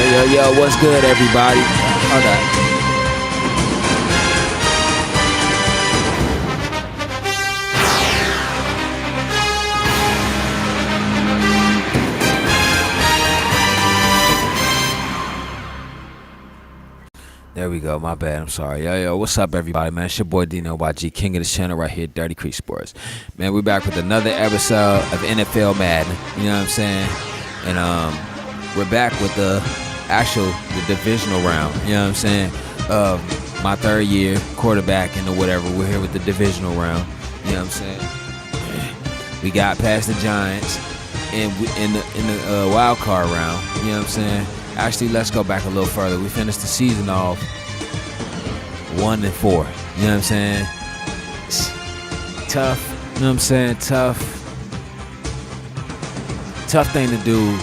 Yo, what's good, everybody? Hold up. There we go. My bad. I'm sorry. Yo, what's up, everybody, man? It's your boy Dino YG, king of the channel right here, Dirty Creek Sports. Man, we're back with another episode of NFL Madden. You know what I'm saying? And we're back with the divisional round. You know what I'm saying? My third year quarterback and whatever. We're here with the divisional round. You know what I'm saying? We got past the Giants in the wild card round. You know what I'm saying? Actually, let's go back a little further. We finished the season off 1-4. You know what I'm saying? Tough. You know what I'm saying? Tough thing to do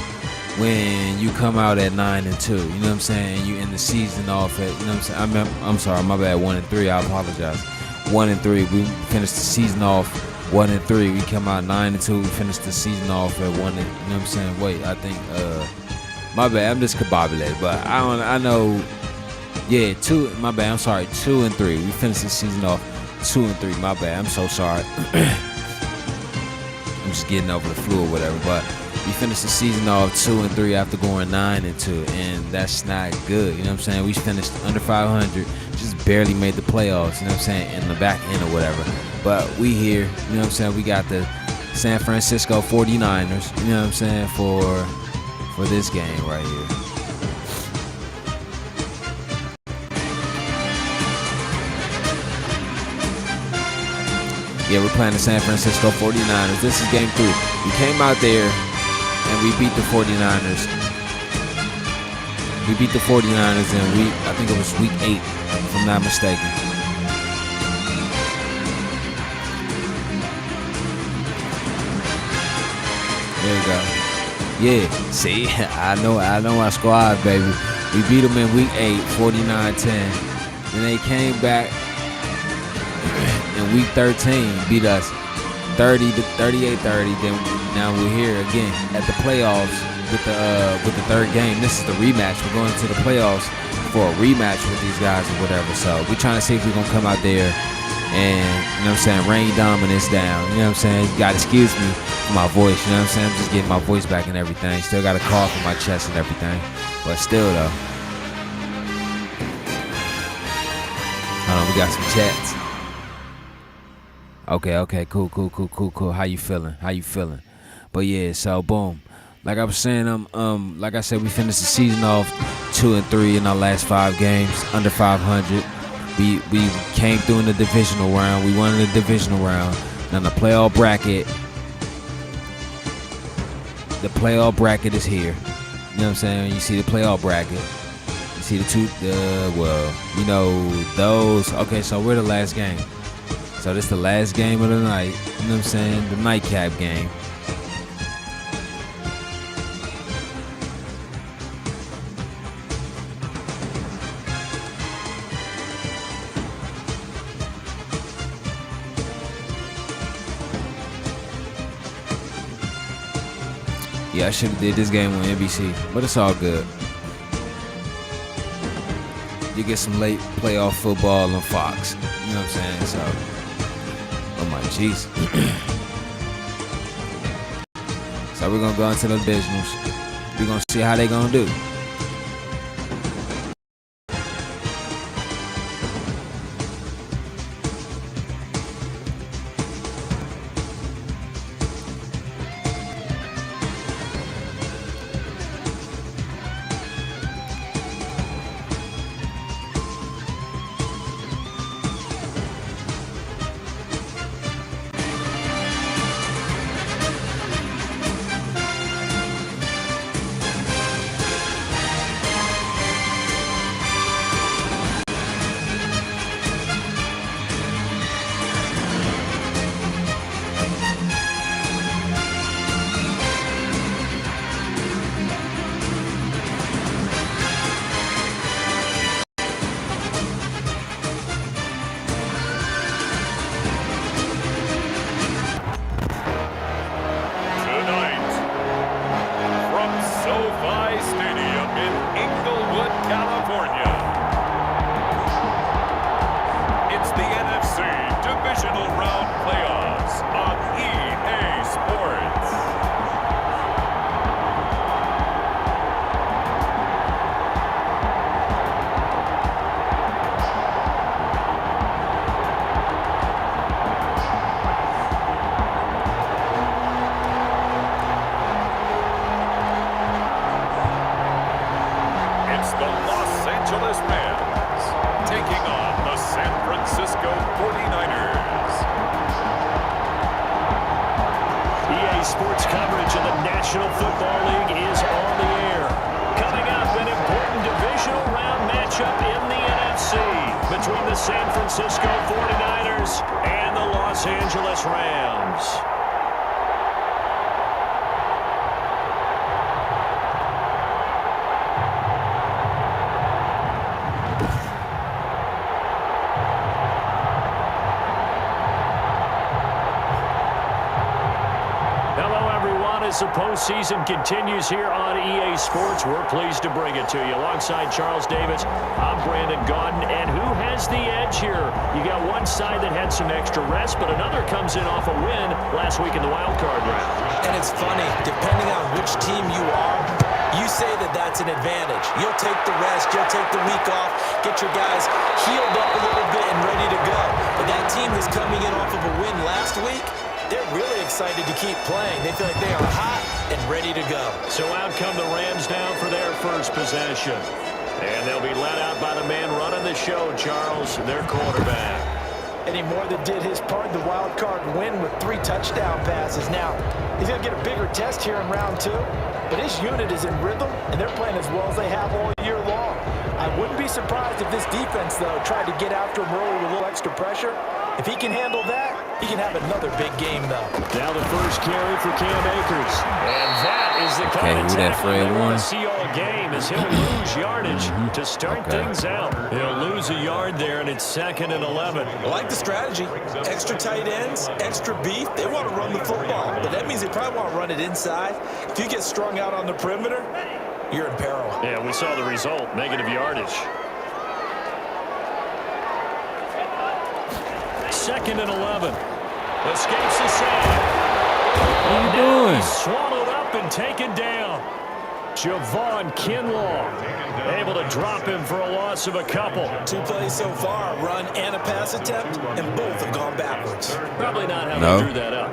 when you come out at 9-2. You know what I'm saying? You end the season off at, you know what I'm saying? I'm sorry, my bad. 1-3. I apologize. 1-3. We finished the season off 1-3. We come out 9-2. We finished the season off at 1. You know what I'm saying? Wait, I think. My bad, I'm just combobulated, but I know, yeah, 2, my bad, I'm sorry, 2-3. We finished the season off 2-3, my bad, I'm so sorry. I'm just getting over the flu or whatever, but we finished the season off 2-3 after going 9-2, and that's not good, you know what I'm saying? We finished under 500, just barely made the playoffs, you know what I'm saying, in the back end or whatever. But we here, you know what I'm saying, we got the San Francisco 49ers, you know what I'm saying, for this game right here. Yeah, we're playing the San Francisco 49ers. This is game 3. We came out there and we beat the 49ers. We beat the 49ers in I think it was week 8, if I'm not mistaken. There you go. Yeah, see, I know our squad, baby. We beat them in week 8, 49-10. Then they came back in week 13, beat us 38-30. Then now we're here again at the playoffs with the third game. This is the rematch. We're going to the playoffs for a rematch with these guys or whatever. So we're trying to see if we're gonna come out there and, you know what I'm saying, rain dominance down. You know what I'm saying? You gotta excuse me for my voice, you know what I'm saying? I'm just getting my voice back and everything. Still got a cough in my chest and everything. But still though. Hold on, we got some chats. Okay, cool. How you feeling? But yeah, so boom. Like I was saying, like I said, we finished the season off 2-3 in our last 5 games, under 500. We came through in the divisional round. We won in the divisional round. Now the playoff bracket. The playoff bracket is here. You know what I'm saying? You see the playoff bracket. You see those. Okay, so we're the last game. So this is the last game of the night. You know what I'm saying? The nightcap game. Yeah, I should have did this game on NBC, but it's all good. You get some late playoff football on Fox. You know what I'm saying? So, oh my jeez. So we're gonna go into the divisionals. We're gonna see how they gonna do. Francisco 49ers and the Los Angeles Rams. As the postseason continues here on EA Sports, we're pleased to bring it to you. Alongside Charles Davis, I'm Brandon Gaudin. And who has the edge here? You got one side that had some extra rest, but another comes in off a win last week in the wild card round. And it's funny, depending on which team you are, you say that that's an advantage. You'll take the rest, you'll take the week off, get your guys healed up a little bit and ready to go. But that team that's coming in off of a win last week, they're really excited to keep playing. They feel like they are hot and ready to go. So out come the Rams now for their first possession. And they'll be led out by the man running the show, Charles, their quarterback. Eddie Moore that did his part in the wild card win with 3 touchdown passes. Now, he's going to get a bigger test here in round 2, but his unit is in rhythm, and they're playing as well as they have all year long. I wouldn't be surprised if this defense, though, tried to get after him early with a little extra pressure. If he can handle that, he can have another big game, though. Now the first carry for Cam Akers. And that is the kind of tackle they want to see all game, as he'll lose yardage to start things out. He'll lose a yard there, and it's 2nd and 11. I like the strategy. Extra tight ends, extra beef. They want to run the football, but that means they probably want to run it inside. If you get strung out on the perimeter, you're in peril. Yeah, we saw the result, negative yardage. 2nd and 11. Escapes the sack. What are you doing? He's swallowed up and taken down. Javon Kinlaw able to drop him for a loss of a couple. 2 plays so far, a run and a pass attempt, and both have gone backwards. Probably not how they drew that up.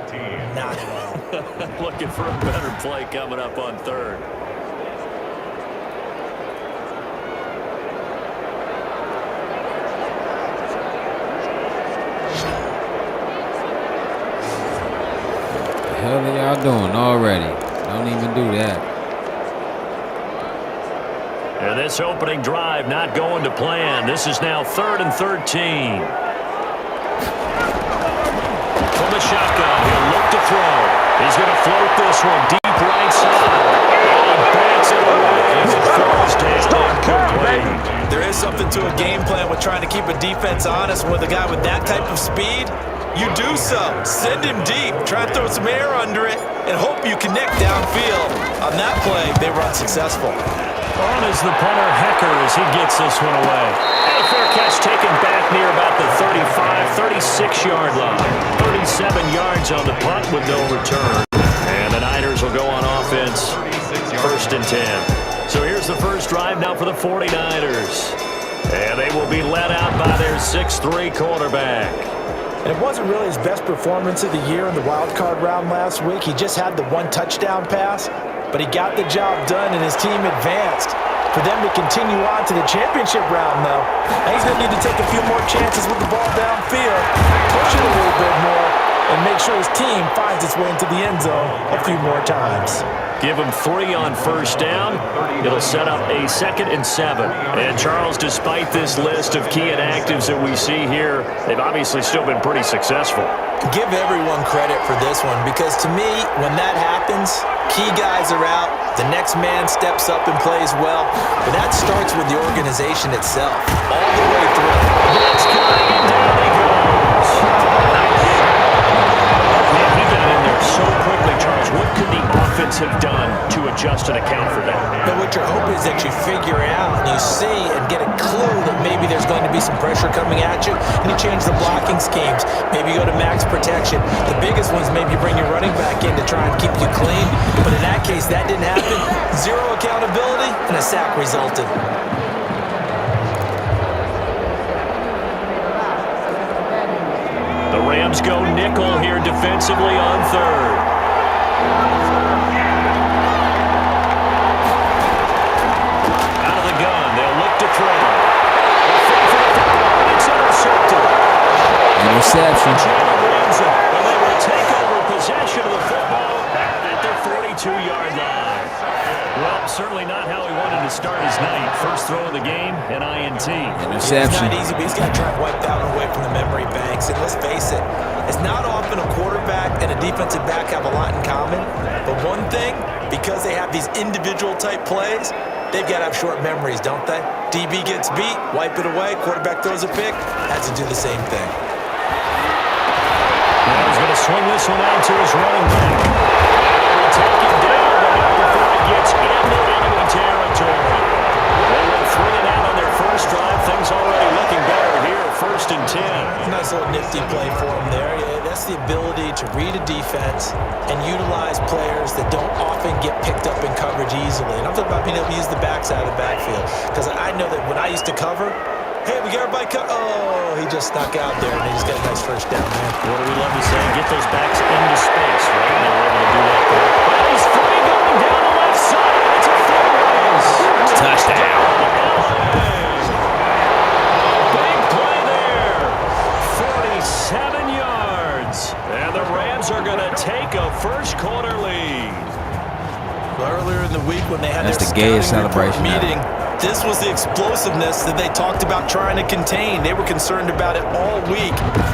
Not at all. Looking for a better play coming up on 3rd. What the hell are y'all doing already? Don't even do that. And this opening drive not going to plan. This is now 3rd and 13. From the shotgun, he'll look to throw. He's going to float this one deep right side. And he backs it away as it falls down incomplete. There is something to a game plan with trying to keep a defense honest with a guy with that type of speed. You do so. Send him deep. Try to throw some air under it and hope you connect downfield. On that play, they run successful. On is the punter, Hecker, as he gets this one away. And a fair catch taken back near about the 35, 36-yard line. 37 yards on the punt with no return. And the Niners will go on offense. 1st and 10. So here's the first drive now for the 49ers. And they will be led out by their 6'3 quarterback. And it wasn't really his best performance of the year in the wild card round last week. He just had the 1 touchdown pass, but he got the job done and his team advanced. For them to continue on to the championship round, though, he's going to need to take a few more chances with the ball downfield, push it a little bit more, and make sure his team finds its way into the end zone a few more times. Give him 3 on 1st down. It'll set up a 2nd and 7. And Charles, despite this list of key inactives that we see here, they've obviously still been pretty successful. Give everyone credit for this one, because to me, when that happens, key guys are out, the next man steps up and plays well, but that starts with the organization itself, all the way through. That's coming, and down he goes. Man, he got in there so quickly, Charles. What could the offense have done to adjust and account for that? But what your hope is that you figure out and you see and get a clue that maybe there's going to be some pressure coming at you, and you change the blocking schemes. Maybe you go to max protection. The biggest ones, maybe you bring your running back in to try and keep you clean. But in that case, that didn't happen. 0 accountability, and a sack resulted. The Rams go nickel here defensively on 3rd. Out of the gun, they'll look to throw. It's intercepted. Interception. And they will take over possession of the football at their 42-yard line. Well, certainly not how he wanted to start his night. First throw of the game, an INT. Interception. It's not easy, but he's got to try and wipe that one away from the memory banks. And let's face it, it's not often a quarterback and a defensive back have a lot in common. But one thing, because they have these individual type plays, they've got to have short memories, don't they? DB gets beat, wipe it away, quarterback throws a pick, has to do the same thing. Now he's going to swing this one out to his running back. He'll take it down, but not before he gets into enemy territory. They went 3 and out on their first drive. Things already looking better here, 1st and 10. Nice little nifty play for him there. Yeah, that's the ability to read a defense and utilize players that don't often get picked up in coverage easily. And I'm talking about being able to use the backside of the backfield. Because I know that when I used to cover, hey, we got everybody cut. Oh, he just snuck out there, and he just got a nice first down, man. What do we love to say? Get those backs into space, right? They were able to do that there. Oh, he's free going down the left side. It's a foot race. Touchdown. Big play there. 47 yards. And the Rams are going to take a first-quarter lead. Earlier in the week when they had That's their the gayest scouting report celebration meeting, this was the explosiveness that they talked about trying to contain. They were concerned about it all week,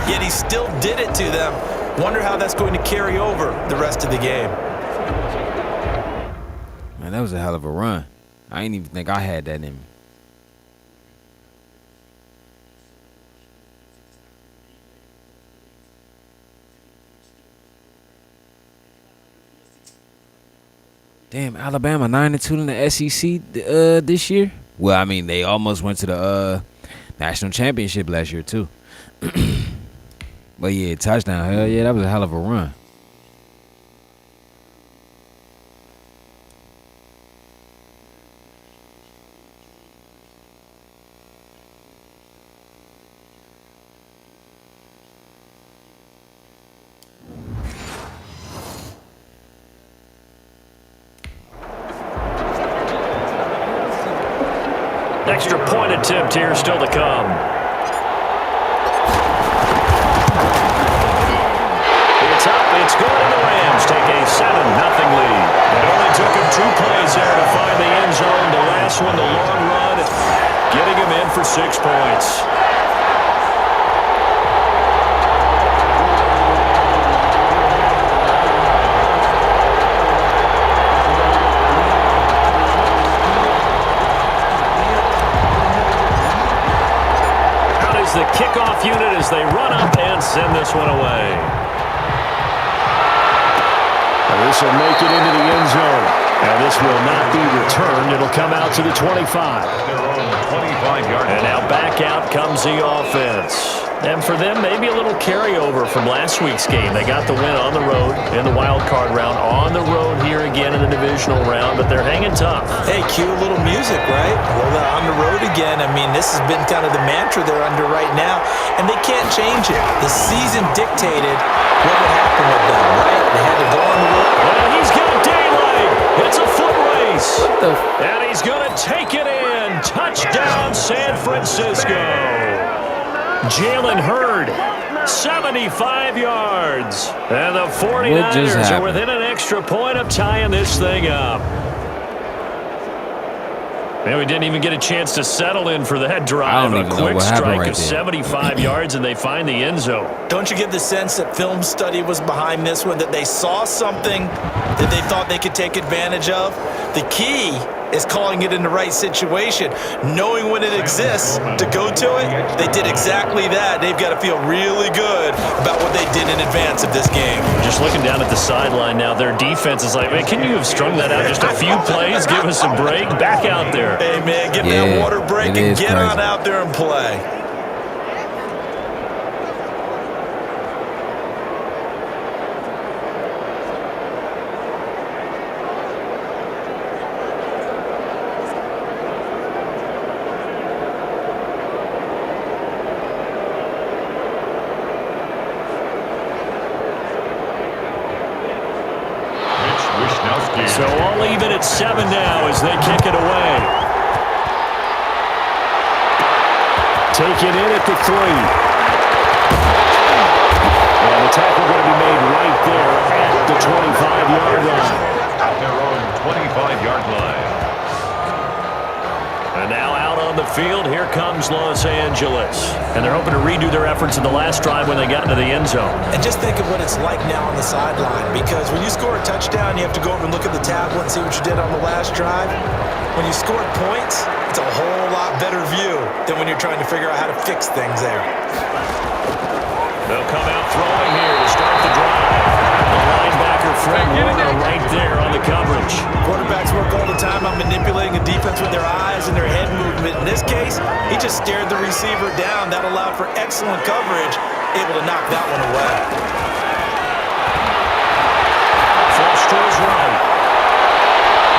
yet he still did it to them. Wonder how that's going to carry over the rest of the game. Man, that was a hell of a run. I didn't even think I had that in me. Damn, Alabama 9-2 in the SEC this year. Well, I mean, they almost went to the national championship last year too. But yeah, touchdown. Hell yeah, that was a hell of a run. Extra point attempt here still to come. It's up, it's good, and the Rams take a 7-0 lead. It only took him 2 plays there to find the end zone. The last one, the long run, getting him in for 6 points. The kickoff unit as they run up and send this one away. This will make it into the end zone. And this will not be returned. It'll come out to the 25. And now back out comes the offense. And for them, maybe a little carryover from last week's game. They got the win on the road in the wild card round, on the road here again in the divisional round, but they're hanging tough. Hey, cue a little music, right? Well, they're on the road again. I mean, this has been kind of the mantra they're under right now, and they can't change it. The season dictated what would happen with them, right? They had to go on the road. And he's got daylight. It's a foot race. What the And he's going to take it in. Touchdown, San Francisco. Jalen Hurd, 75 yards. And the 49ers are within an extra point of tying this thing up. And we didn't even get a chance to settle in for that drive. A quick strike of 75 yards, and they find the end zone. Don't you get the sense that film study was behind this one, that they saw something that they thought they could take advantage of? The key is calling it in the right situation, knowing when it exists to go to it. They did exactly that. They've got to feel really good about what they did in advance of this game. Just looking down at the sideline now, their defense is like, man, can you have strung that out just a few plays? Give us a break. Back out there. Hey, man, get that water break and get on out there and play. So all even at 7 now as they kick it away. Take it in at the 3. And the tackle going to be made right there at the 25-yard line. 25-yard line. And now out on the field, here comes Los Angeles. And they're hoping to redo their efforts in the last drive when they got into the end zone. And just think of what it's like now on the sideline, because when you score a touchdown, you have to go over and look at the tablet and see what you did on the last drive. When you scored points, it's a whole lot better view than when you're trying to figure out how to fix things there. They'll come out throwing here to start the drive. The linebacker, Fred Warner, right there on the coverage. Quarterbacks work all the time on manipulating a defense with their eyes and their head movement. In this case, he just stared the receiver down. That allowed for excellent coverage, able to knock that one away. Flush to his right.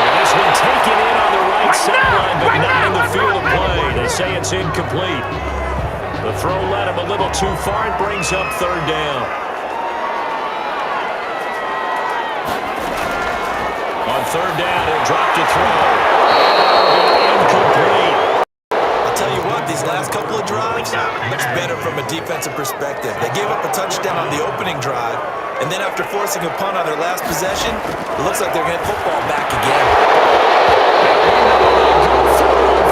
And this one taken in on the right sideline, but not in the field of play. They say it's incomplete. The throw led him a little too far. It brings up third down. On third down, he'll drop to throw. Incomplete. I'll tell you what, these last couple of drives, much better from a defensive perspective. They gave up a touchdown on the opening drive, and then after forcing a punt on their last possession, it looks like they're going to get football back again.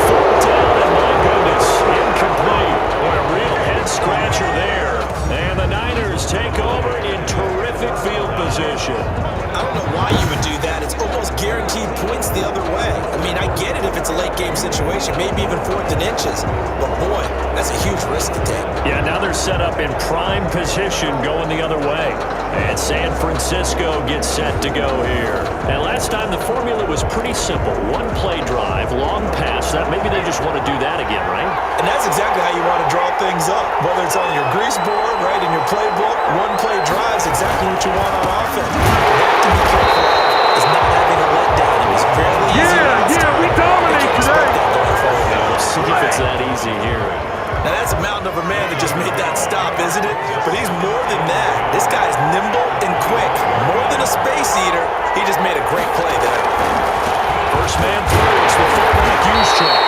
Fourth down, and my goodness, incomplete. What a real head-scratcher there. And the Niners take over in terrific field position. I don't know why you would do that. It's almost guaranteed points the other way. I mean, I get it if it's a late-game situation, maybe even fourth and inches. But, boy, that's a huge risk to take. Yeah, now they're set up in prime position going the other way. And San Francisco gets set to go here. And last time the formula was pretty simple. One-play drive, long pass. That maybe they just want to do that again, right? And that's exactly how you want to draw things up. Whether it's on your grease board, right, in your playbook, one-play drive is exactly what you want on offense. To be careful is not having a letdown. It was fairly easy last time. We dominate today. We'll see if it's that easy here. Now that's a mountain of a man that just made that stop, isn't it? But he's more than that. This guy's nimble and quick. More than a space eater, he just made a great play there. First man through, it's the fullback use check.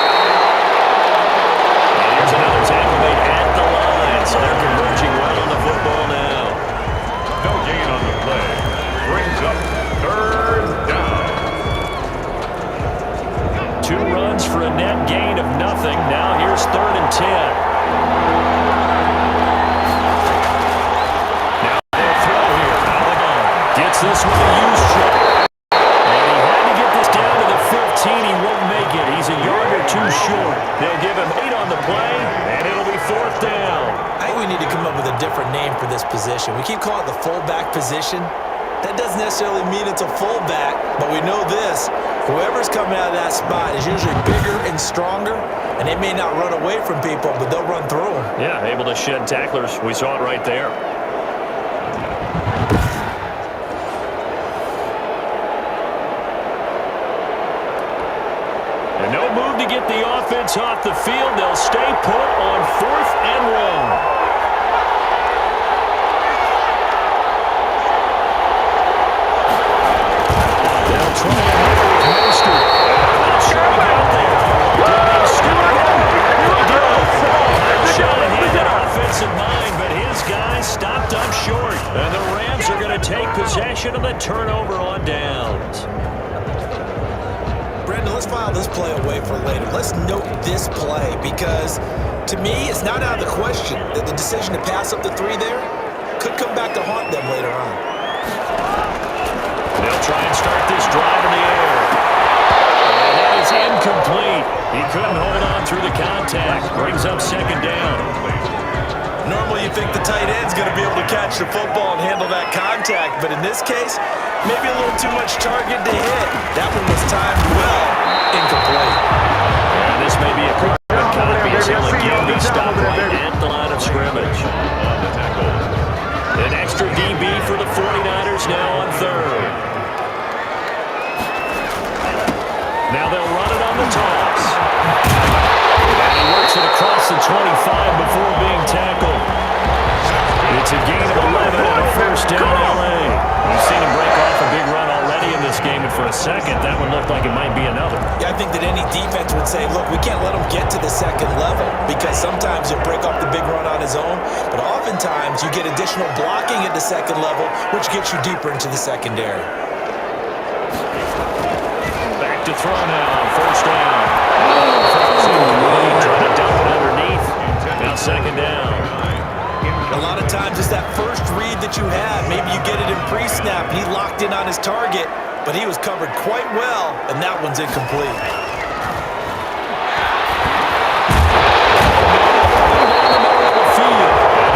And here's another tackle made at the line, so they're converging well on the football now. No gain on the play. Brings up third down. 2 runs for a net gain of nothing. Now here's 3rd and 10. Now they'll throw here. Alabama gets this one to use check. And he had to get this down to the 15. He won't make it. He's a yard or 2 short. They'll give him 8 on the play, and it'll be 4th down. I think we need to come up with a different name for this position. We keep calling it the fullback position. That doesn't necessarily mean it's a fullback, but we know this. Whoever's coming out of that spot is usually bigger and stronger, and they may not run away from people, but they'll run through them. Yeah, able to shed tacklers. We saw it right there. And no move to get the offense off the field. They'll stay put on 4th and 1. Try and Mostert. Not sure he got there. Did they start him? They did. Shanahan offensive mind, but his guys stopped up short. And the Rams are going to take possession of the turnover on downs. Brandon, let's file this play away for later. Let's note this play because, to me, it's not out of the question that the decision to pass up the 3 there could come back to haunt them later on. They'll try and start this drive in the air. And that is incomplete. He couldn't hold on through the contact. Brings up 2nd down. Normally you think the tight end's going to be able to catch the football and handle that contact, but in this case, maybe a little too much target to hit. That one was timed well. Incomplete. And this may be a quick copy as he'll again be stopped right at the line of scrimmage. An extra DB for the 49ers now on 3rd. Now they'll run it on the toss. And he works it across the 25 before being tackled. It's a gain of 11 and a 1st down LA. We've seen him break off a big run already in this game, and for a second, that one looked like it might be another. Yeah, I think that any defense would say, look, we can't let him get to the 2nd level because sometimes he'll break off the big run on his own, but oftentimes you get additional blocking at the 2nd level, which gets you deeper into the secondary. back to throw now. First down. Trying to dump it underneath. Now second down. A lot of times it's that first read that you have. Maybe you get it in pre-snap, and he locked in on his target, but he was covered quite well, and that one's incomplete.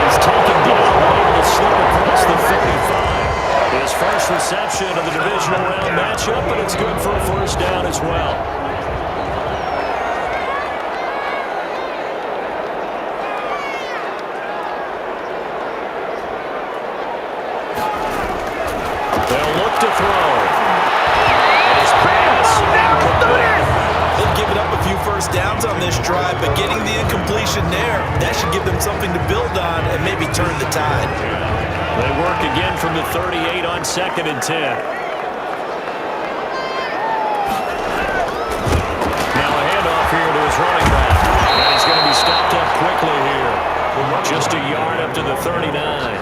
He's taken down, able to slip across the 55. His first reception of the divisional round matchup, and it's good for a first down as well. They'll look to throw. And his pass incomplete. They've given up a few first downs on this drive, but getting the incompletion there, that should give them something to build on and maybe turn the tide. They work again from the 38 on 2nd and 10. Now a handoff here to his running back. And he's going to be stopped up quickly here. Just a yard up to the 39.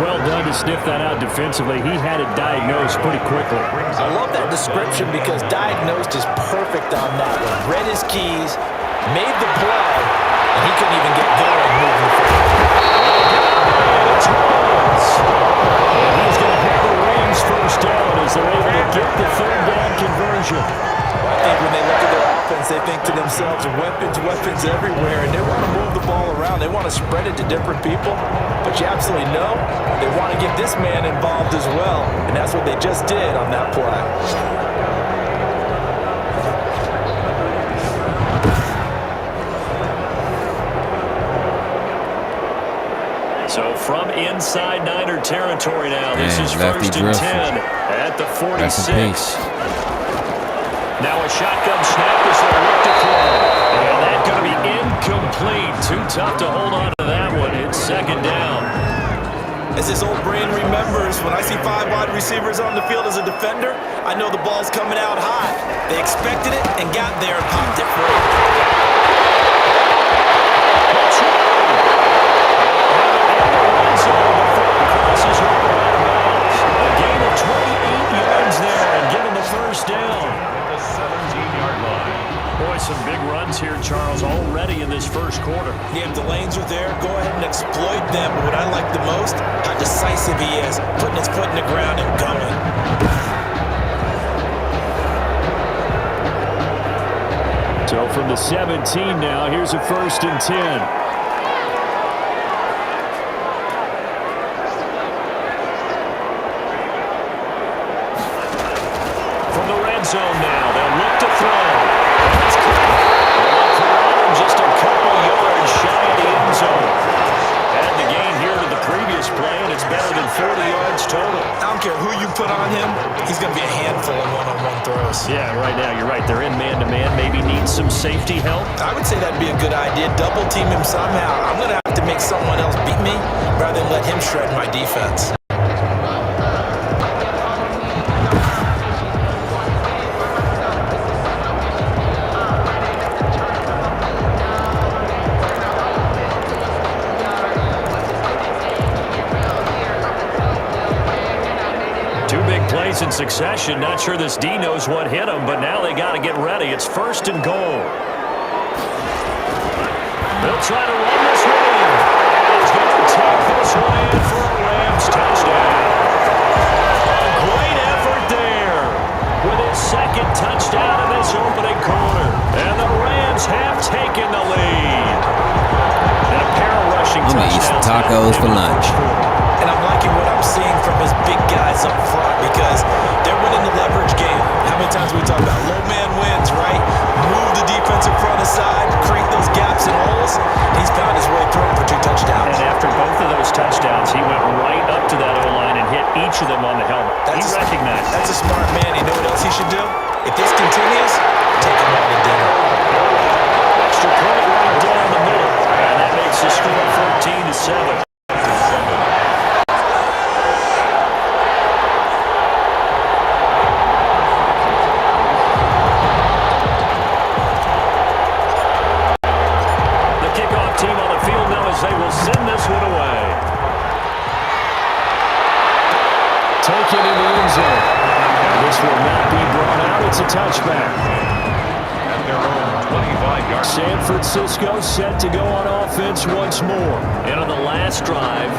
Well done to sniff that out defensively. He had it diagnosed pretty quickly. I love that description because diagnosed is perfect on that one. Read his keys, made the play, and he couldn't even get going moving forward. And he's going to have the Rams first down as they're able to get the third down conversion. I think when they look at their offense, they think to themselves, weapons everywhere, and they want to move the ball around. They want to spread it to different people, but you absolutely know they want to get this man involved as well, and that's what they just did on that play. So from inside Niner territory now, this is Lefty 1st and Griffin. 10 at the 46. Rest in peace. Now a shotgun snap as they look to throw. And that's going to be incomplete. Too tough to hold on to that one. It's second down. As his old brain remembers, when I see 5 wide receivers on the field as a defender, I know the ball's coming out high. They expected it and got there and popped it free. A gain of 28 yards there and given the first down. The 17-yard line. Boy, some big runs here, Charles, already in this first quarter. Yeah, if the lanes are there, go ahead and exploit them. But what I like the most, how decisive he is, putting his foot in the ground and going. So from the 17 now, here's a 1st and 10. Zone now. They'll look to throw. That's caught. Just a couple yards shy of the end zone. Had the gain here to the previous play, and it's better than 40 yards total. I don't care who you put on him, he's going to be a handful in one-on-one throws. Yeah, right now, you're right. They're in man-to-man. Maybe needs some safety help. I would say that'd be a good idea. Double team him somehow. I'm going to have to make someone else beat me rather than let him shred my defense. In succession. Not sure this D knows what hit him, but now they got to get ready. It's 1st and goal. They'll try to run this one in. He's going to take this one in for a Rams touchdown. A great effort there with his second touchdown in this opening quarter. And the Rams have taken the lead. And a pair of rushing I'm going to eat some tacos for lunch. And I'm liking what I'm seeing from his big guys up front because they're winning the leverage game. How many times we talk about low man wins, right? Move the defensive front aside, create those gaps and holes. He's found his way through for 2 touchdowns. And after both of those touchdowns, he went right up to that O-line and hit each of them on the helmet. He recognized. That's a smart man. You know what else he should do? If this continues, take him out to dinner. Extra point right down the middle. And that makes the score 14-7. They will send this one away. Taken in the end zone. And this will not be brought out. It's a touchback. At their own 25-yard. San Francisco set to go on offense once more. And on the last drive,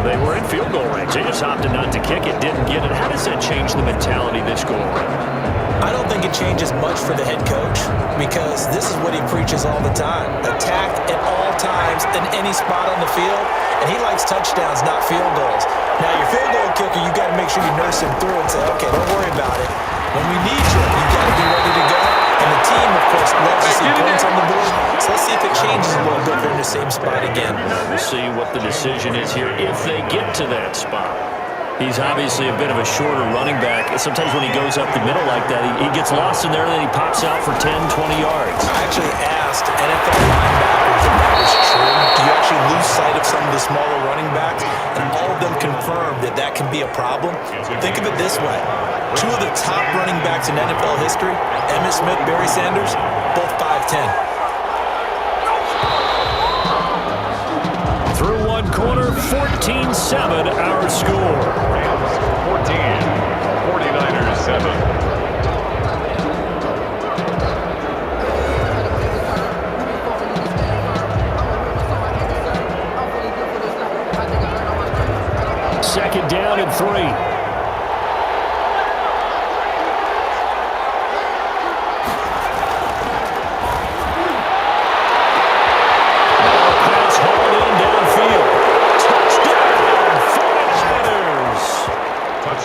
they were in field goal range. They just opted not to kick it, didn't get it. How does that change the mentality this go around? I don't think it changes much for the head coach because this is what he preaches all the time. Attack at all times in any spot on the field, and he likes touchdowns, not field goals. Now, your field goal kicker, you got to make sure you nurse him through and say, okay, don't worry about it. When we need you, you got to be ready to go. And the team, of course, loves to see points on the board. So let's see if it changes a little bit if they're in the same spot again. We'll see what the decision is here if they get to that spot. He's obviously a bit of a shorter running back. Sometimes when he goes up the middle like that, he gets lost in there and then he pops out for 10, 20 yards. I actually asked NFL linebackers if that was true. Do you actually lose sight of some of the smaller running backs? And all of them confirmed that that can be a problem. Think of it this way. Two of the top running backs in NFL history, Emmitt Smith, Barry Sanders, both 5'10". Through one quarter, 14-7 our score. Rams 14, 49ers 7. Second down and 3.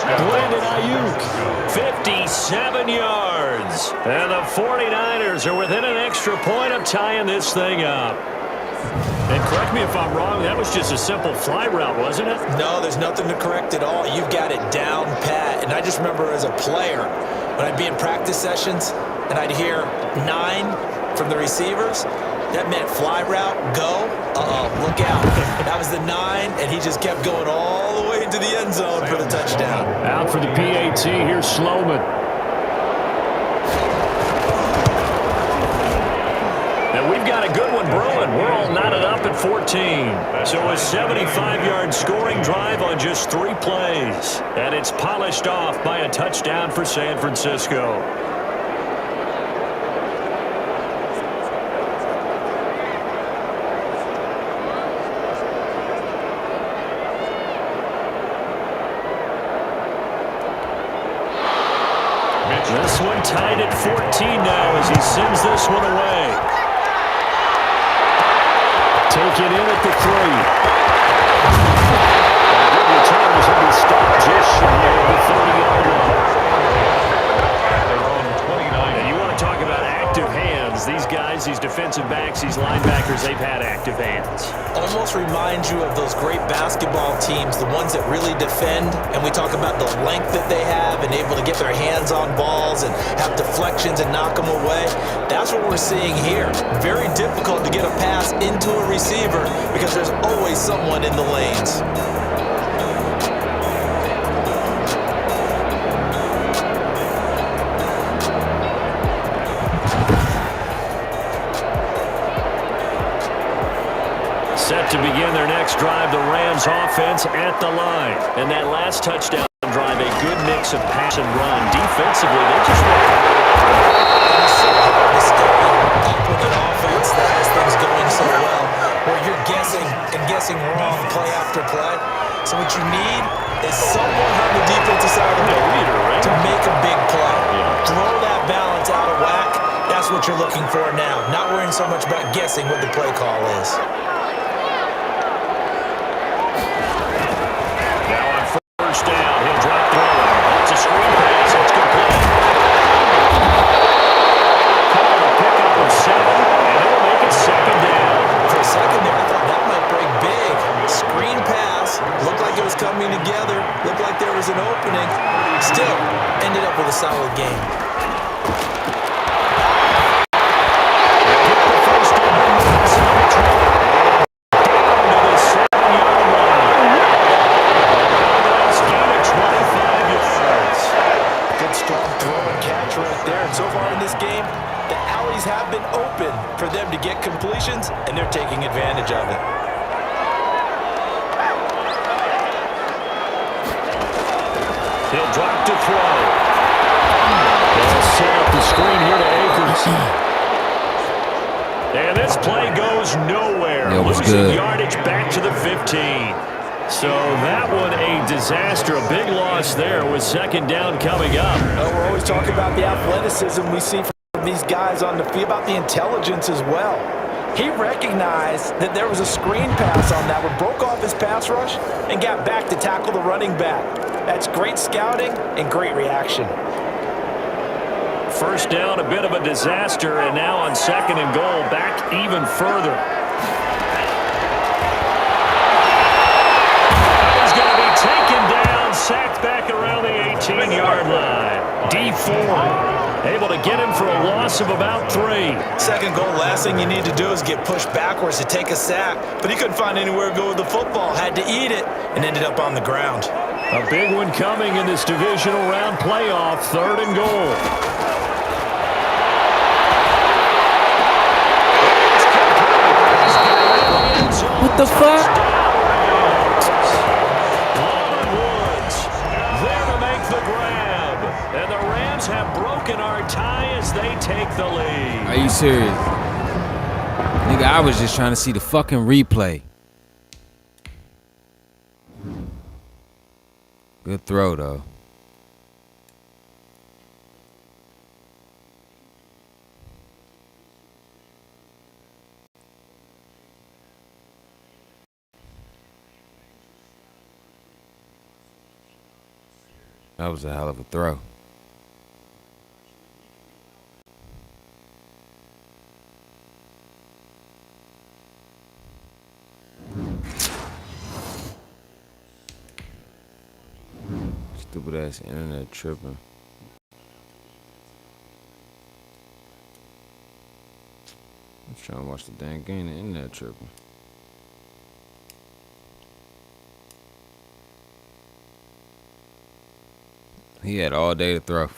Brandon Ayuk, 57 yards. And the 49ers are within an extra point of tying this thing up. And correct me if I'm wrong, that was just a simple fly route, wasn't it? No, there's nothing to correct at all. You've got it down pat. And I just remember as a player, when I'd be in practice sessions and I'd hear 9 from the receivers, that meant fly route, go, look out. That was the 9, and he just kept going all the way into the end zone for the touchdown. Out for the PAT, here's Sloman. And we've got a good one brewing. We're all knotted up at 14. So a 75-yard scoring drive on just 3 plays. And it's polished off by a touchdown for San Francisco. This one tied at 14 now as he sends this one away. Take it in at the 3. Good return as he'll be stopped just shy of the 30-yard line. Their own 29. And you want to talk about active hands. These guys, these defensive backs, these linebackers, they've had active hands. Almost reminds you of those great basketball teams, the ones that really defend, and we talk about the length that they have and able to get their hands on balls and have deflections and knock them away. That's what we're seeing here. Very difficult to get a pass into a receiver because there's always someone in the lanes. Set to begin their next drive, the Rams offense at the line. And that last touchdown drive, a good mix of pass and run. Defensively, they just want to with an offense that has things going so well, where you're guessing wrong play after play. So what you need is someone on the defensive side of the ball to make a big play. Throw that balance out of whack. That's what you're looking for now. Not worrying so much about guessing what the play call is. first down. He'll drop the ball. It's a screen pass. It's complete. Call a pickup of 7, and it'll make it second down. For a second there, I thought that might break big. Screen pass. Looked like it was coming together. Looked like there was an opening. Still, ended up with a solid game. Have been open for them to get completions, and they're taking advantage of it. He'll drop to throw. They'll set up And this play goes nowhere. Yeah, it was Losing good. yardage back to the 15. So that one a disaster. A big loss there with second down coming up. We're always talking about the athleticism we see from these guys on the field, about the intelligence as well. He recognized that there was a screen pass on that one, broke off his pass rush, and got back to tackle the running back. That's great scouting and great reaction. First down, a bit of a disaster, and now on second and goal, back even further. He's going to be taken down, sacked back around the 18-yard line. D4 able to get him for a loss of about 3. Second goal, last thing you need to do is get pushed backwards to take a sack, but he couldn't find anywhere to go with the football, had to eat it, and ended up on the ground. A big one coming in this divisional round playoff, third and goal. What the fuck? There to make the grab. And the Rams have broken our tie as they take the lead. Are you serious? Nigga, I was just trying to see the fucking replay. Good throw, though. That was a hell of a throw. Stupid ass internet tripping. I'm trying to watch the damn game. The internet tripping. He had all day to throw.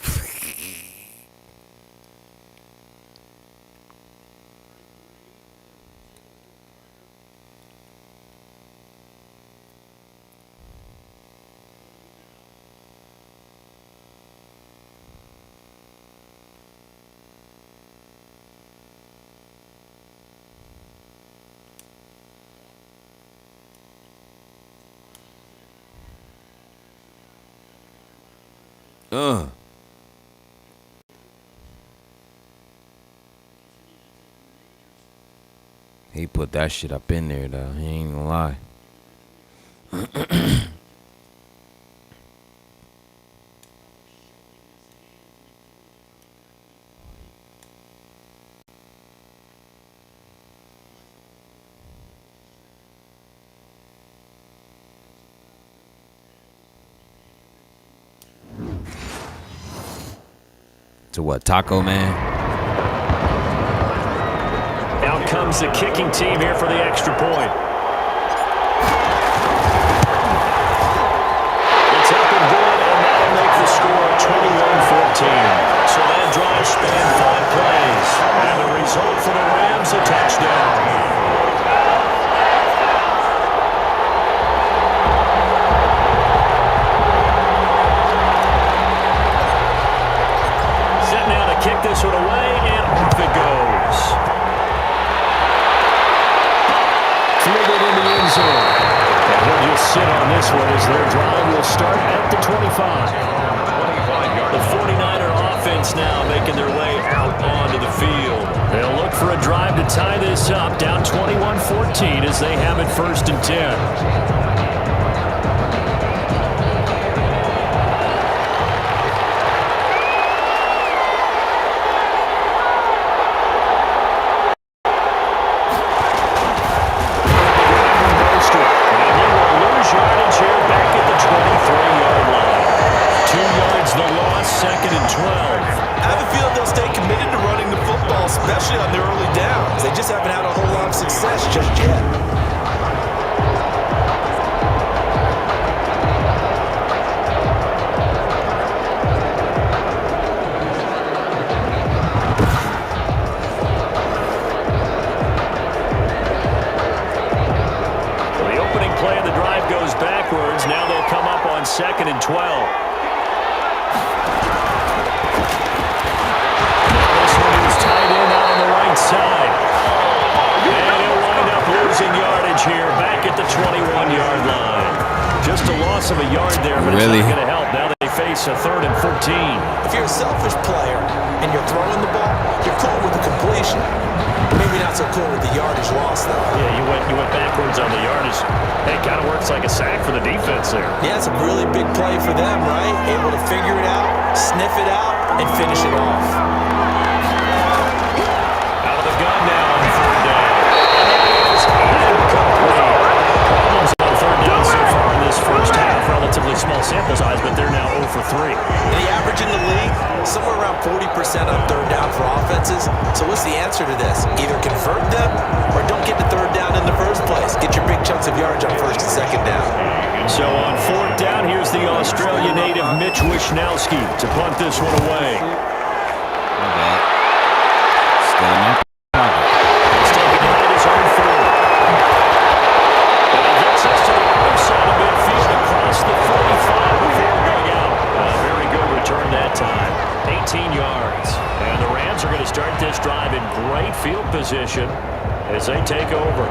He put that shit up in there, though. He ain't gonna lie. To what, Taco Man? Out comes the kicking team here for the extra point. It's up and good, and that'll make the score 21-14. So that drive spanned 5 plays. And the result for the Rams, a touchdown. Kick this one away, and off it goes. Fielded in the end zone. And he'll just sit on this one as their drive will start at the 25. The 49er offense now making their way out onto the field. They'll look for a drive to tie this up, down 21-14 as they have it 1st and 10. Especially on their early downs. They just haven't had a whole lot of success just yet. Well, the opening play of the drive goes backwards. Now they'll come up on 2nd and 12. This one is tight Just a loss of a yard there, but Really? it's not going to help. Now they face a 3rd and 14. If you're a selfish player and you're throwing the ball, you're cool with the completion. Maybe not so cool with the yardage loss, though. Yeah, you went backwards on the yardage. Hey, it kind of works like a sack for the defense there. Yeah, it's a really big play for them, right? Able to figure it out, sniff it out, and finish it off. Out of the gun now on 3rd down. And it is incomplete. Problems on 3rd down so far in this first half. Relatively small sample size, but they're now 0 for 3. The average in the league, somewhere around 40% on 3rd down for offenses. So what's the answer to this? Either convert them or don't get to 3rd down in the first place. Get your big chunks of yardage on 1st and 2nd down. So on 4th down, here's the Australia native Mitch Wishnowski to punt this one away. My bad. Still in my pocket. He's taking it at his own 4. And he gets us to the other side of midfield across the 45 before going out. A very good return that time. 18 yards. And the Rams are going to start this drive in great field position as they take over.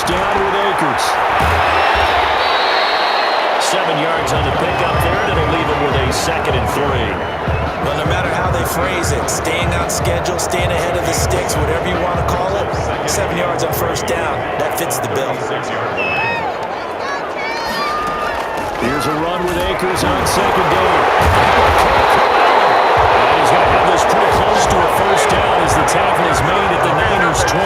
Down with Akers. 7 yards on the pickup there, and it'll leave him with a 2nd and 3. Well, no matter how they phrase it, staying on schedule, staying ahead of the sticks, whatever you want to call it, 7 yards on 1st down, that fits the bill. Here's a run with Akers on 2nd down. And he's going to have this pretty close to a 1st down as the tackle is made at the Niners' 28.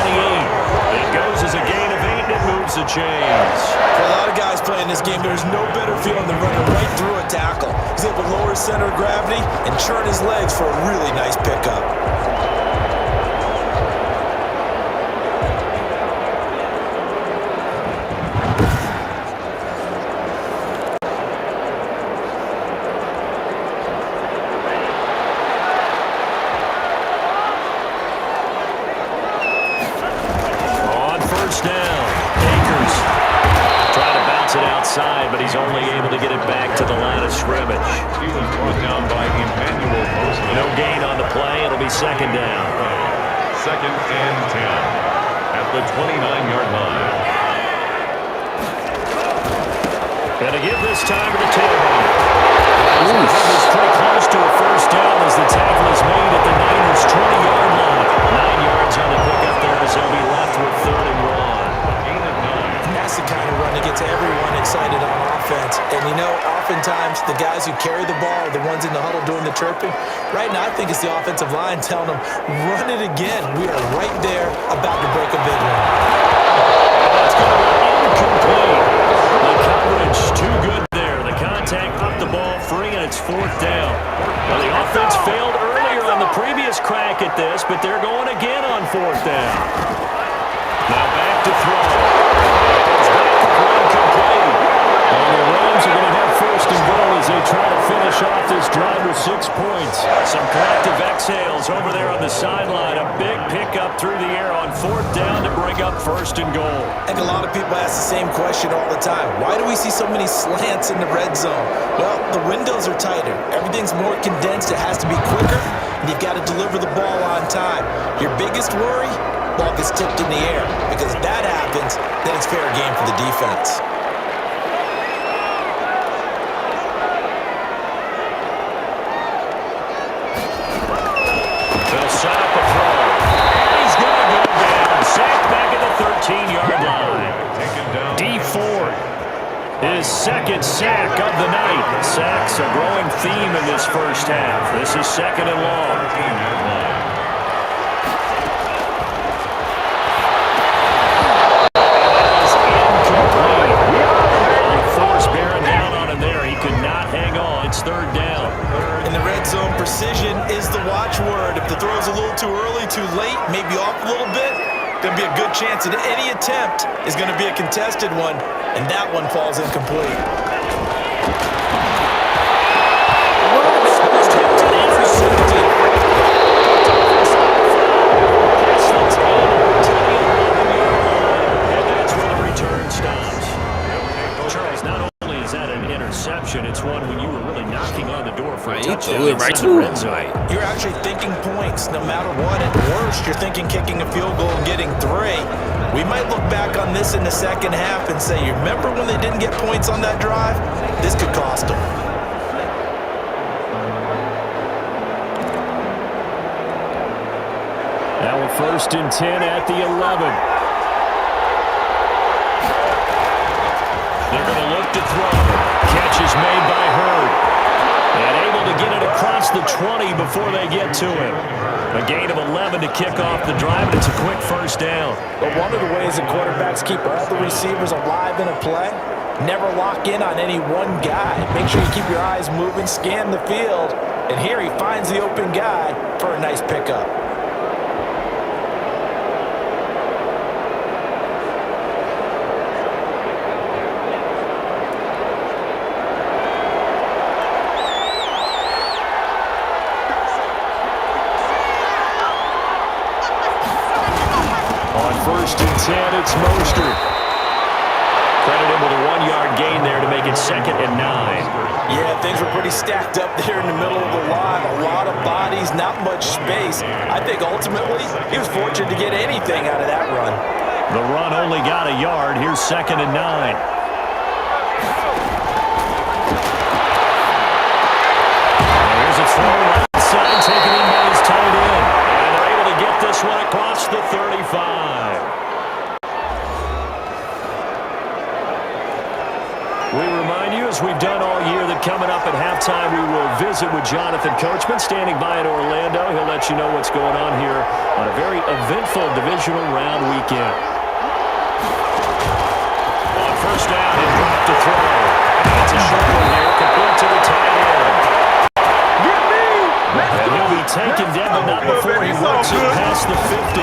It goes as a gain of 8, and it moves the chains. For a lot of guys playing this game, there's no better feeling than running right through a tackle. He's able to lower his center of gravity and churn his legs for a really nice pickup. But he's only able to get it back to the line of scrimmage. He was brought down by Emmanuel Mosley. No gain on the play. It'll be 2nd down. 2nd and 10 at the 29-yard line. Going to give this time to the tailback. He's pretty close to a 1st down as the tackle is made at the Niners' 20-yard line. 9 yards on the pickup there as they'll be left with 3rd and 1. That's the kind of run that gets everyone excited on offense. And you know, oftentimes the guys who carry the ball are the ones in the huddle doing the chirping. Right now, I think it's the offensive line telling them, run it again. We are right there about to break a big one. That's going to be incomplete. The coverage too good there. The contact put the ball free, and it's 4th down. Well, the offense failed earlier on the previous crack at this, but they're going again on 4th down. Now back to throw. And the Rams are going to have 1st and goal as they try to finish off this drive with 6 points. Some collective exhales over there on the sideline. A big pickup through the air on 4th down to bring up 1st and goal. I think a lot of people ask the same question all the time. Why do we see so many slants in the red zone? Well, the windows are tighter. Everything's more condensed. It has to be quicker, and you've got to deliver the ball on time. Your biggest worry? Ball gets tipped in the air, because if that happens, then it's fair game for the defense. They'll set up a throw. He's going to go down. Sacked back at the 13-yard line. D Ford, his 2nd sack of the night. Sacks a growing theme in this first half. This is 2nd and long. It's 3rd down. In the red zone, precision is the watchword. If the throw's a little too early, too late, maybe off a little bit, going to be a good chance that any attempt is going to be a contested one, and that one falls incomplete. interception. It's one when you were really knocking on the door for a touchdown. Threw it right to the red zone. You're actually thinking points no matter what. At worst, you're thinking kicking a field goal and getting 3. We might look back on this in the second half and say, you remember when they didn't get points on that drive? This could cost them. Now we're 1st and 10 at the 11. They're going to look to throw. Catch is made by Hurd. And able to get it across the 20 before they get to him. A gain of 11 to kick off the drive, and it's a quick 1st down. But one of the ways that quarterbacks keep all the receivers alive in a play, never lock in on any one guy. Make sure you keep your eyes moving, scan the field, and here he finds the open guy for a nice pickup. On 1st and 10, it's Mostert. Credit him with a 1-yard gain there to make it 2nd and 9. Yeah, things were pretty stacked up there in the middle of the line. A lot of bodies, not much space. I think ultimately he was fortunate to get anything out of that run. The run only got a yard. Here's 2nd and 9. Here's a throw right side, taken in by his tight end. And they're able to get this one across the 35. We remind you, as we've done all year, that coming up at halftime, we will visit with Jonathan Coachman, standing by in Orlando. He'll let you know what's going on here on a very eventful divisional round weekend. On 1st down, and drop to throw. It's a short one here, complete to the tight end. And he'll be taken down, but not before he works it past the 50.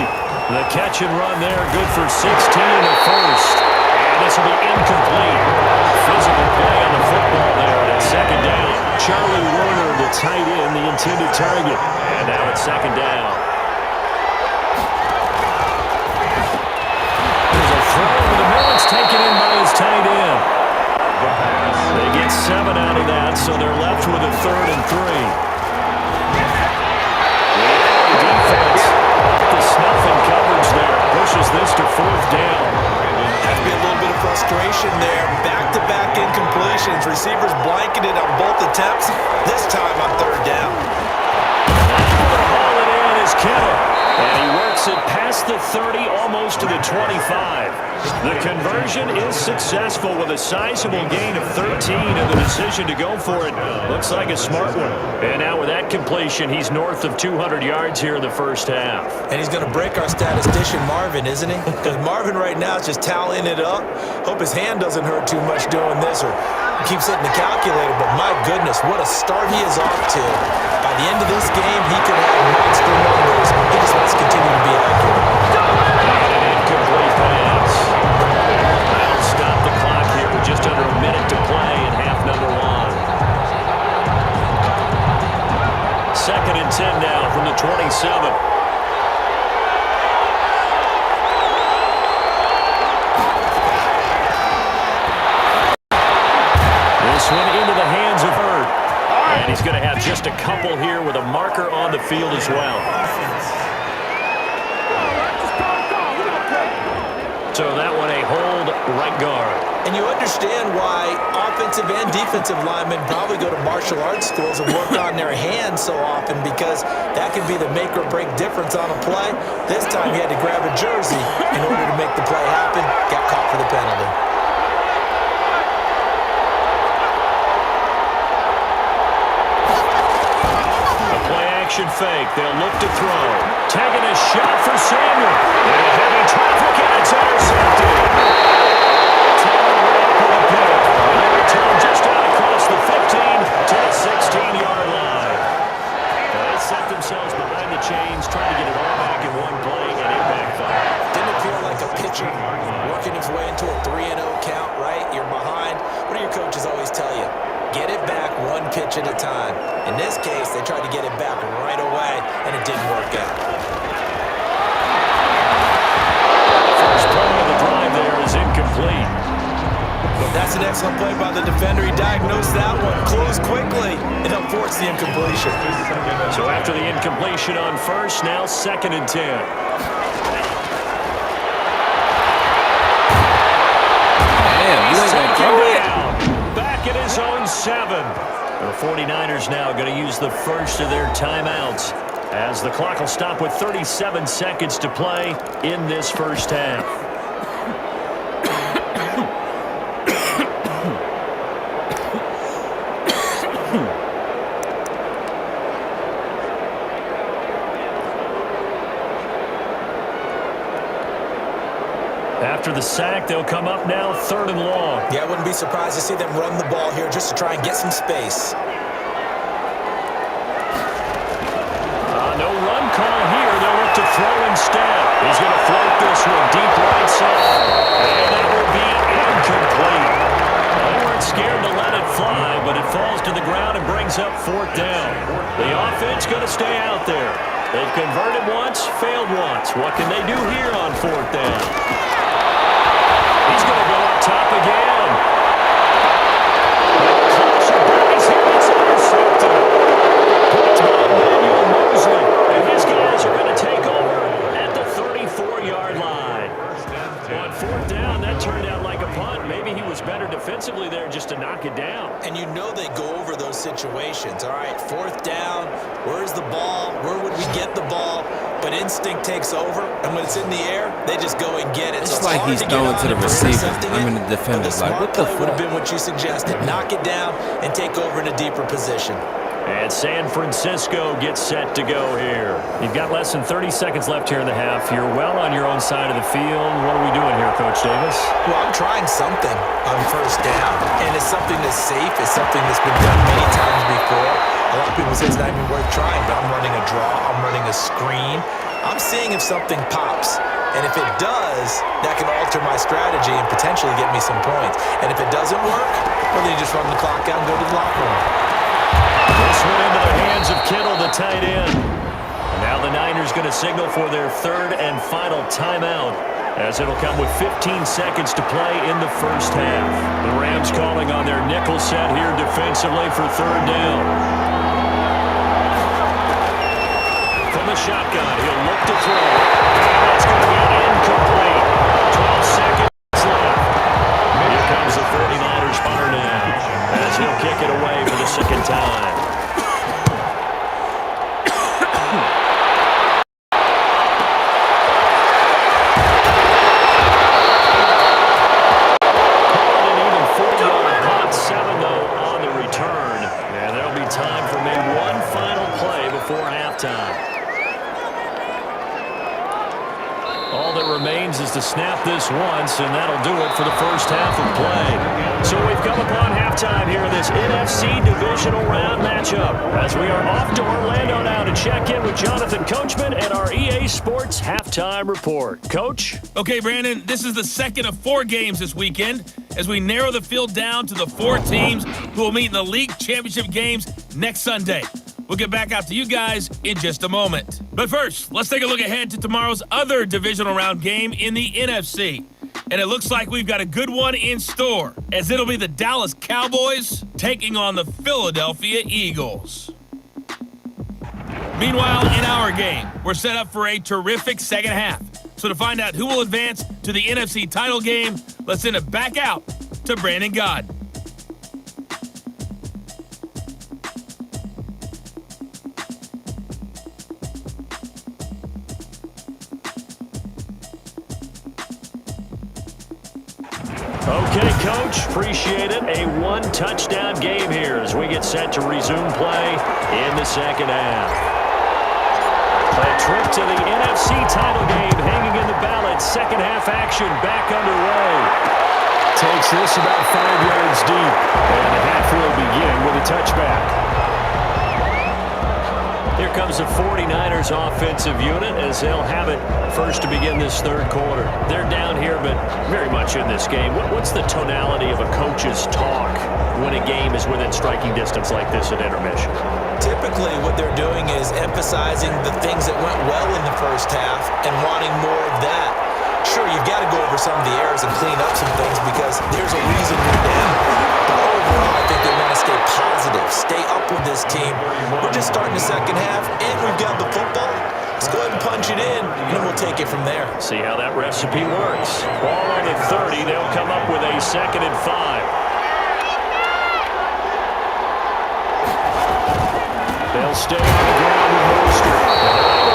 The catch and run there, good for 16 and a 1st. And this will be incomplete. Physical play on the football there at 2nd down. Charlie Warner, the tight end, the intended target. And now it's 2nd down. There's a throw over the middle. It's taken in by his tight end. They get 7 out of that, so they're left with a 3rd and 3. The defense, the snuffing coverage there, pushes this to 4th down. Has been a little bit of frustration there. Back-to-back incompletions. Receivers blanketed on both attempts. This time on 3rd down. Haul it in is Kittle. And he works it past the 30, almost to the 25. The conversion is successful with a sizable gain of 13, and the decision to go for it looks like a smart one. And now with that completion, he's north of 200 yards here in the 1st half. And he's going to break our statistician Marvin, isn't he? Because Marvin right now is just tallying it up. Hope his hand doesn't hurt too much doing this, or keeps hitting the calculator. But my goodness, what a start he is off to. By the end of this game, he could have monster numbers. He just wants to continue to be accurate. And an incomplete pass. That'll stop the clock here with just under a minute to play in half number 1. 2nd and 10 now from the 27. This one into the hands of Hurd. And he's going to have just a couple here with a marker on the field as well. So that one a hold right guard. And you understand why offensive and defensive linemen probably go to martial arts schools and work on their hands so often, because that can be the make or break difference on a play. This time he had to grab a jersey in order to make the play happen. Got caught for the penalty. Action fake. They'll look to throw. Taking a shot for Samuel. And a heavy traffic, and it's intercepted. Taylor right for the pick. And they return just out across the 15 to the 16-yard line. They set themselves behind the chains, trying to get it all back in one play, and it backfired. Didn't it feel like a pitcher working his way into a 3-0 count, right? You're behind. What do your coaches always tell you? Get it back one pitch at a time. In this case, they tried to get it back right away, and it didn't work out. First play of the drive there is incomplete. That's an excellent play by the defender. He diagnosed that one, closed quickly, and helped force the incompletion. So after the incompletion on first, now 2nd and 10. Damn, you ain't gonna throw it. Back at his own 7. The 49ers now going to use the first of their timeouts as the clock will stop with 37 seconds to play in this first half. After the sack, they'll come up now 3rd and long. Yeah, I wouldn't be surprised to see them run the ball here just to try and get some space. No run call here. They'll look to throw instead. He's going to float this one deep right side. And that will be incomplete. They weren't scared to let it fly, but it falls to the ground and brings up 4th down. The offense going to stay out there. They've converted once, failed once. What can they do here on 4th down? He's going to go up top again. It's intercepted. Picked by Manuel Mosley. And his guys are going to take over at the 34-yard line. On 4th down, that turned out like a punt. Maybe he was better defensively there just to knock it down. And you know they go over those situations. All right, 4th down. Where's the ball? Where would we get the ball? But instinct takes over, and when it's in the air, they just go and get it. It's so like he's throwing to the receiver. I'm in the defender's like, what the fuck? Would have been what you suggested. Knock it down and take over in a deeper position. And San Francisco gets set to go here. You've got less than 30 seconds left here in the half. You're well on your own side of the field. What are we doing here, Coach Davis? Well, I'm trying something on 1st down, and it's something that's safe. It's something that's been done many times before. A lot of people say it's not even worth trying, but I'm running a draw. I'm running a screen. I'm seeing if something pops. And if it does, that can alter my strategy and potentially get me some points. And if it doesn't work, well, then you just run the clock out and go to the locker room. This one into the hands of Kittle, the tight end. And now the Niners going to signal for their 3rd and final timeout, as it'll come with 15 seconds to play in the first half. The Rams calling on their nickel set here defensively for 3rd down. From the shotgun, he'll look to throw. That's going to be incomplete. 12 seconds left. Here comes the 49ers punter now, as he'll kick it away for the 2nd time. Is to snap this once, and that'll do it for the first half of play. So we've come upon halftime here in this NFC Divisional Round matchup, as we are off to Orlando now to check in with Jonathan Coachman and our EA Sports Halftime Report. Coach? Okay, Brandon, this is the 2nd of 4 games this weekend as we narrow the field down to the 4 teams who will meet in the league championship games next Sunday. We'll get back out to you guys in just a moment. But first, let's take a look ahead to tomorrow's other divisional round game in the NFC. And it looks like we've got a good one in store, as it'll be the Dallas Cowboys taking on the Philadelphia Eagles. Meanwhile, in our game, we're set up for a terrific second half. So to find out who will advance to the NFC title game, let's send it back out to Brandon God. Okay, Coach, appreciate it. A 1-touchdown game here as we get set to resume play in the second half. A trip to the NFC title game hanging in the balance. Second half action back underway. Takes this about 5 yards deep. And the half will begin with a touchback. Here comes the 49ers offensive unit as they'll have it first to begin this 3rd quarter. They're down here, but very much in this game. What's the tonality of a coach's talk when a game is within striking distance like this at intermission? Typically, what they're doing is emphasizing the things that went well in the first half and wanting more of that. Sure, you've got to go over some of the errors and clean up some things because there's a reason you're down. But overall, I think they want to stay positive, stay up with this team. We're just starting the second half, and we've got the football. Let's go ahead and punch it in, and then we'll take it from there. See how that recipe works. Ball on the 30. They'll come up with a 2nd and 5. They'll stay on the ground with Mostert.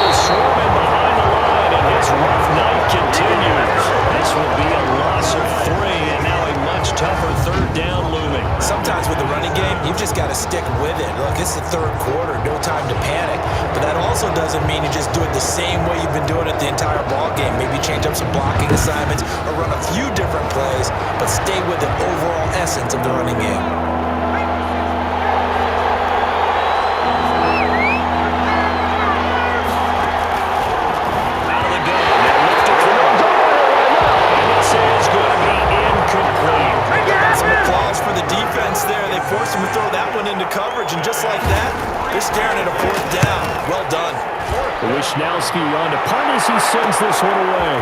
They'll swarm in behind the line, and his rough night continues. This will be a loss of 3, and now a much tougher 3rd down looming. Sometimes with the running game, you've just got to stick with it. Look, it's the 3rd quarter, no time to panic. But that also doesn't mean you just do it the same way you've been doing it the entire ball game. Maybe change up some blocking assignments or run a few different plays, but stay with the overall essence of the running game. Forced him to throw that one into coverage, and just like that, they're staring at a 4th down. Well done. Wishnowski on to punt as he sends this one away.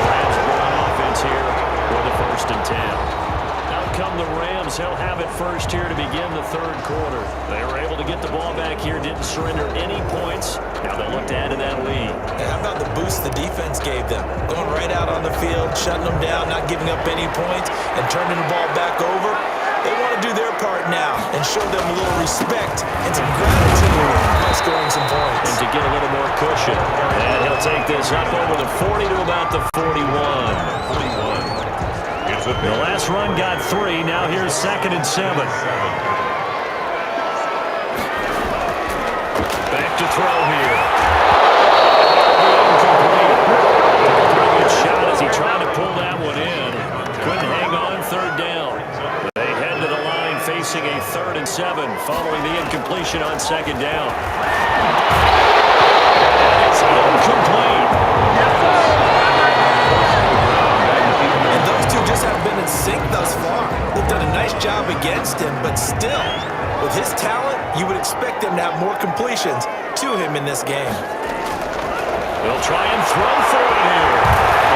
Rams bring offense here for the 1st and 10. Out come the Rams. They'll have it first here to begin the 3rd quarter. They were able to get the ball back here, didn't surrender any points. Now they'll look to add to that lead. And how about the boost the defense gave them? Going right out on the field, shutting them down, not giving up any points, and turning the ball back over. They want to do their part now and show them a little respect and some gratitude by scoring some points. And to get a little more cushion. And he'll take this up over the 40 to about the 41. The last run got 3. Now here's 2nd and 7. Back to throw here. Incomplete. Pretty good shot as he tried to pull that one in. Couldn't hang on 3rd down. They head to the line facing a 3rd and 7 following the incompletion on 2nd down. It's incomplete. And those two just haven't been in sync thus far. They've done a nice job against him, but still, with his talent, you would expect them to have more completions to him in this game. They'll try and throw for it here.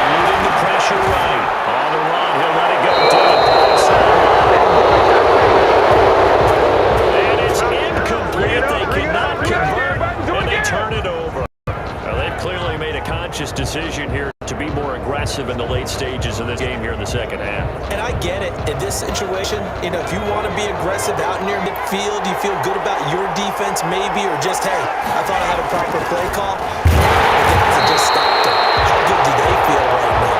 Eluding the pressure right. On the run, he'll let it go deep. And it's incomplete. They cannot convert, and they turn it over. Now, they've clearly made a conscious decision here to be more aggressive in the late stages of this game here in the 2nd half. And I get it. In this situation, if you want to be aggressive out in your midfield, you feel good about your defense maybe, or just, hey, I thought I had a proper play call. The guys that just stopped it. How good do they feel right now?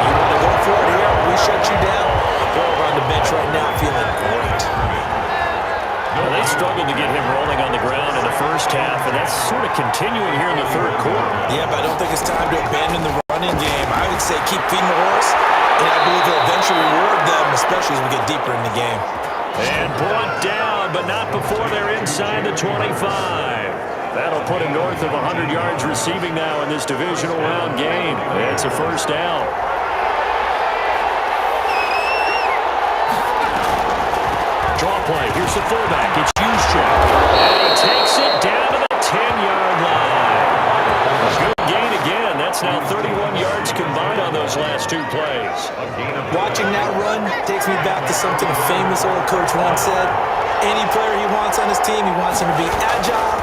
You want to go for it here? We shut you down. They're over on the bench right now feeling great. Well, they struggled to get him rolling on the ground in the 1st half, and that's sort of continuing here in the 3rd quarter. Yeah, but I don't think it's time to abandon the running game. I would say keep feeding the horse, and I believe he'll eventually reward them, especially as we get deeper in the game. And brought down, but not before they're inside the 25. That'll put him north of 100 yards receiving now in this divisional round game. It's a 1st down. Draw play. Here's the fullback. It's Juszczyk. And he takes it down to the 10-yard line. Good gain again. That's now 31 yards combined on those last 2 plays. Watching that run takes me back to something a famous old coach once said. Any player he wants on his team, he wants him to be agile,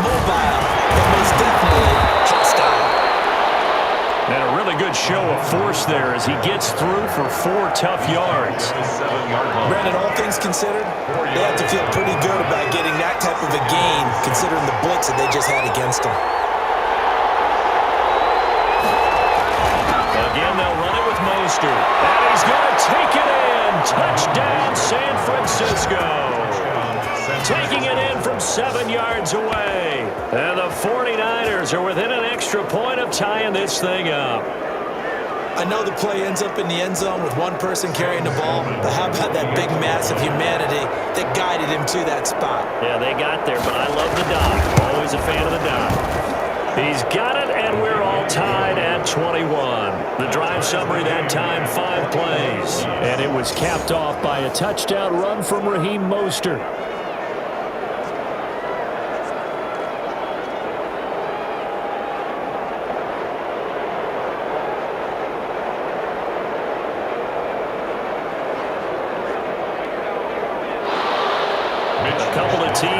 mobile, and most definitely hostile. And a really good show of force there as he gets through for 4 tough yards. Brandon, all things considered, they have to feel pretty good about getting that type of a gain considering the blitz that they just had against them. Again, they'll run it with Mostert. And he's going to take it in. Touchdown, San Francisco. Taking it in from 7 yards away. And the 49ers are within an extra point of tying this thing up. I know the play ends up in the end zone with one person carrying the ball, but how about that big mass of humanity that guided him to that spot? Yeah, they got there, but I love the dive. Always a fan of the dive. He's got it, and we're all tied at 21. The drive summary that time, 5 plays. And it was capped off by a touchdown run from Raheem Mostert.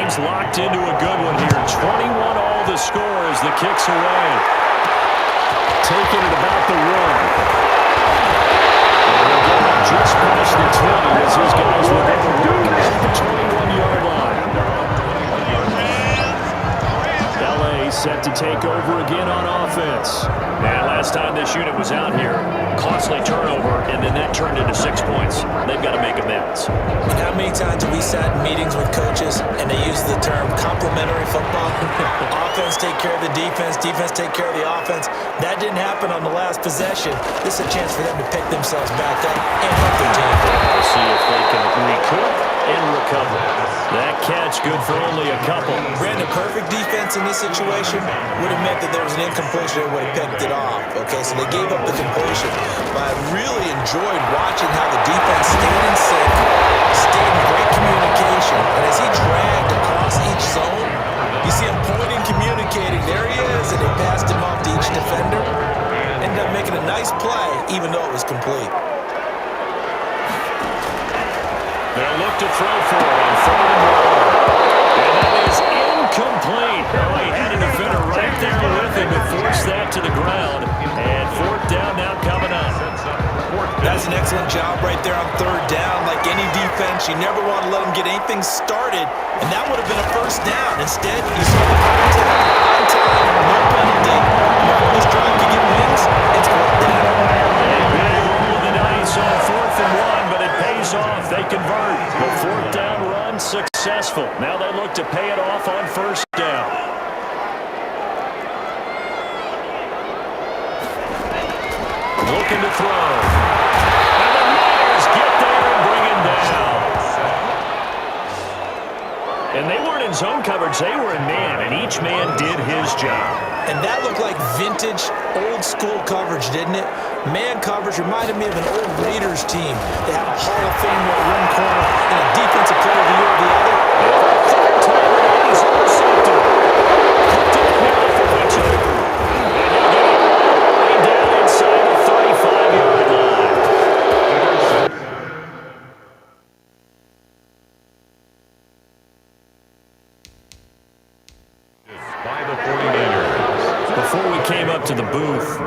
game's locked into a good one here. 21 all the score as the kick's away. Taking it about the 1. Just past the 20 as his guys will get to work at the 21-yard line. LA set to take over again on offense. And last time this unit was out here, costly turnover, and then that turned into 6 points. They've got to make amends. And how many times have we sat in meetings with coaches and they use the term complementary football? Offense take care of the defense, defense take care of the offense. That didn't happen on the last possession. This is a chance for them to pick themselves back up and help their team. We'll see if they can recoup and recover. That catch good for only a couple. Brandon, perfect defense in this situation would have meant that there was an incompletion and would have picked it off. Okay, so they gave up the completion. But I really enjoyed watching how the defense stayed in sync, stayed in great communication. And as he dragged across each zone, you see him pointing, communicating. There he is, and they passed him off to each defender. Ended up making a nice play, even though it was complete. They'll look to throw for it on 3rd and 1. And that is incomplete. Oh, he had a defender right there with him to force that to the ground. And 4th down now coming up. That's an excellent job right there on 3rd down. Like any defense, you never want to let them get anything started. And that would have been a 1st down. Instead, you saw the on time, no penalty. Before this drive could get wings, it's 4th down. Big roll of the dice on 4th and 1, but it pays off. They convert. The 4th down run successful. Now they look to pay it off on 1st down. Looking to throw. And the Niners get there and bring him down. And they weren't in zone coverage. They were in man, and each man did his job. And that looked like vintage, old-school coverage, didn't it? Man coverage reminded me of an old Raiders team. They had a Hall of Fame at one corner and a defensive player of the year at the other. He's intercepted. Picked up now for Richard. And he'll get it way down inside the 35-yard line. By the 49ers. Before we came up to the booth,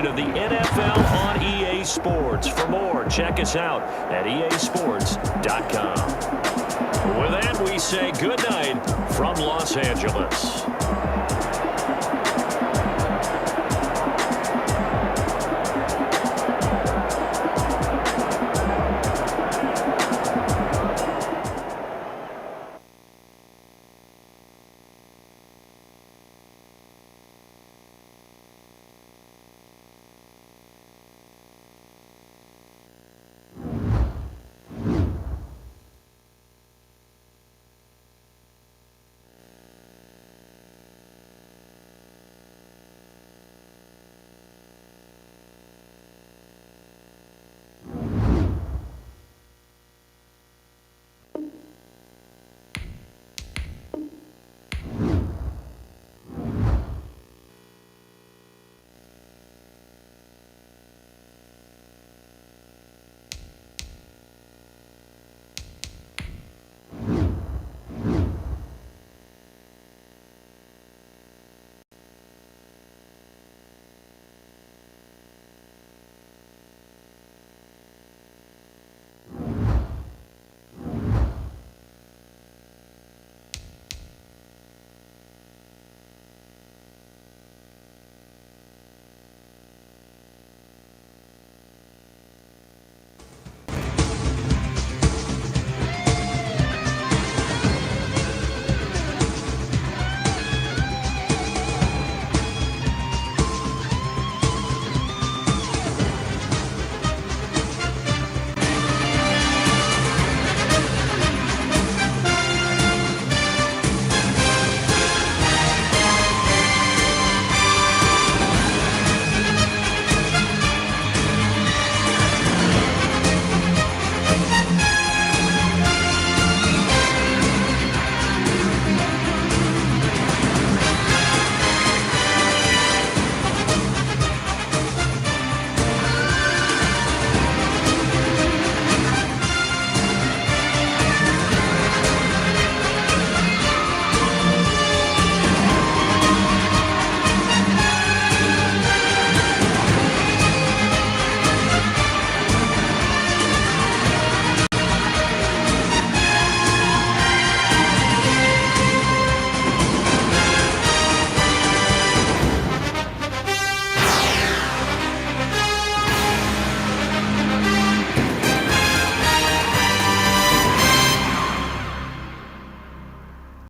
of the NFL on EA Sports. For more, check us out at easports.com. With that, we say good night from Los Angeles.